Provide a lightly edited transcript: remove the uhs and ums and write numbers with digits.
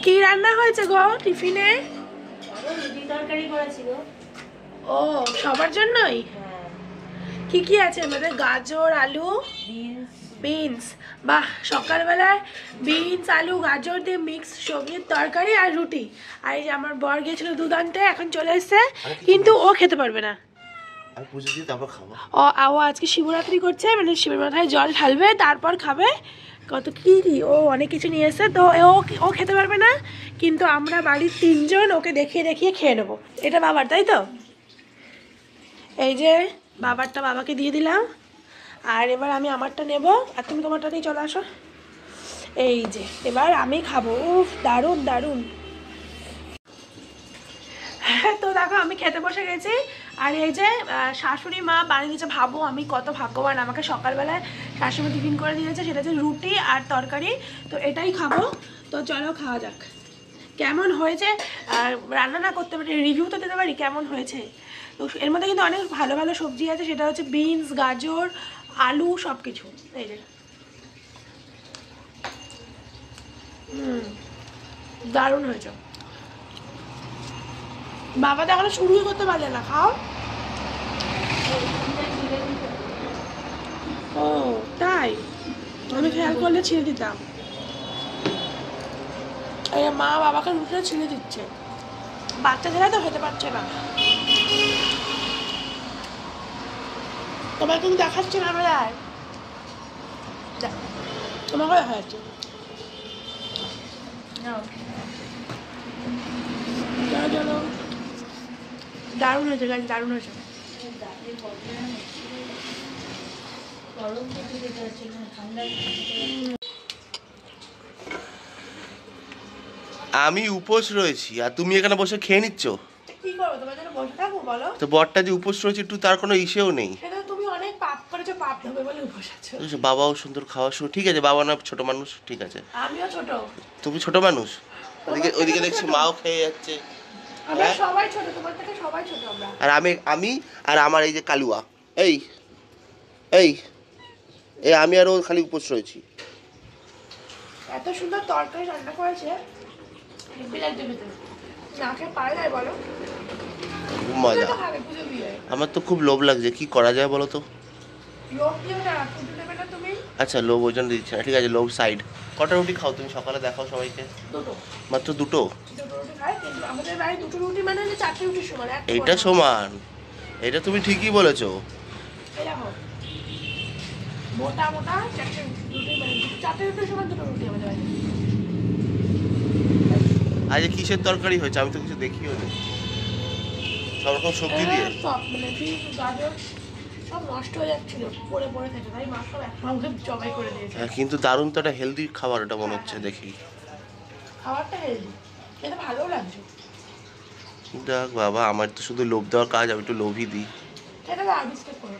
কি রান্না হয়েছে গো টিফিনে? রুটি তরকারি করেছি গো। ও সবার জন্যই? কি কি আছে আমাদের? গাজর, আলু, বিনস। বাহ, সকালবেলায় বিনস আলু গাজর দিয়ে মিক্স সবজির তরকারি আর রুটি। আর এই যে আমার বর গেছিল দুধ আনতে, এখন চলে এসছে, কিন্তু ও খেতে পারবে না। ও আজকে শিবরাত্রি করছে, মানে শিবের মাথায় জল ঢালবে, তারপর খাবে। কত কি ও অনেক কিছু নিয়ে এসছে, তো ও খেতে পারবে না, কিন্তু আমরা বাড়ির 3 জন ওকে দেখিয়ে দেখিয়ে খেয়ে নেবো। এটা বাবার, তাই তো? এই যে বাবারটা বাবাকে দিয়ে দিলাম, আর এবার আমি আমারটা নেব, আর তুমি তোমারটা নিয়ে চলে আসো। এই যে এবার আমি খাবো। উফ, দারুণ দারুণ। তো দেখো আমি খেতে বসে গেছি, আর এই যে শাশুড়ি মা বানিয়ে দিয়েছে। ভাবো আমি কত ভাগ্যবান, আমাকে সকালবেলায় শাশুড়ি টিফিন করে দিয়েছে, সেটা হচ্ছে রুটি আর তরকারি। তো এটাই খাবো, তো চলো খাওয়া যাক। কেমন হয়েছে রান্না না করতে পারি, রিভিউ তো দিতে পারি কেমন হয়েছে। তো এর মধ্যে কিন্তু অনেক ভালো ভালো সবজি আছে, সেটা হচ্ছে বিনস, গাজর, আলু, সব কিছু। এই যে দারুণ হয়েছে। বাবা তো এখনো শুরুই করতে পারলে না, খাও। ও তাই, আমি খেয়াল করলে ছিঁড়ে দিতাম। এই মা বাবাকে রুটিটা ছিঁড়ে দিচ্ছে, বাচ্চাদেরা তো খেতে পারছে না। তোমার কিন্তু দেখাচ্ছে না আমরা, তোমাকে দেখা যাচ্ছে। চলো, দারুণ হয়েছে গাছ, দারুণ হয়েছে। আমি উপোস রয়েছি আর তুমি এখানে বসে খেয়ে নিচ্ছ। কি করবো, তোমার জন্য বসে থাকবো বলো? তো বরটা যে উপোস রয়েছে একটু তার কোনো ইসেও নেই। সেটা তুমি অনেক পাপ করেছো, পাপ ধোবে বলে উপোস আছো। বাবাও সুন্দর খাওয়া শুরু, ঠিক আছে, বাবা না ছোট মানুষ, ঠিক আছে। আমিও ছোট। তুমি ছোট মানুষ, ওইদিকে দেখছি মাও খেয়ে যাচ্ছে। আমরা সবাই ছোট, তোমার থেকে সবাই ছোট আমরা। আর আমি আর আমার এই যে কালুয়া, এই এই এই আমি আর ও খালি উপোস রয়েছি। এত সুন্দর তরকারি রান্না করেছে, হেব্বি লাগছে খেতে। না খেয়ে পারা যায় বলো? খুব মজা। আমার তো খুব লোভ লাগছে, কি করা যায় বলো তো? লোভ দিও না, পুজো দেবে না তুমি? আচ্ছা, লোভ ওই জন্য দিচ্ছে না, ঠিক আছে, লোভ সাইড। কটা রুটি খাও তুমি সকালে, দেখাও সবাইকে? দুটো। মাত্র দুটো? দুটো রুটি খাই, কিন্তু আমাদের বাড়ি দুটো রুটি মানে 4টে রুটির সমান। এইটা সমান, এটা তুমি ঠিকই বলেছো। এই দেখো, মোটা মোটা 4টে রুটি, মানে 4টে রুটির সমান দুটো রুটি আমাদের বাড়ি। আজ কিসের তরকারি হয়েছে আমি তো কিছু দেখিও নি। সব রকম সবজি দিয়ে সব, মানে বিন, গাজর সব নষ্ট হয়ে যাচ্ছিল পড়ে পড়ে থেকে, তাই মা সব একসঙ্গে জবাই করে দিয়েছে। কিন্তু দারুণ তো একটা হেলদি খাবার এটা মনে হচ্ছে দেখি। খাবারটা হেলদি, এটা ভালো লাগছে। দেখ বাবা, আমার তো শুধু লোভ দেওয়ার কাজ, আমি একটু লোভই দিই। এটা আর বিস্কুট করে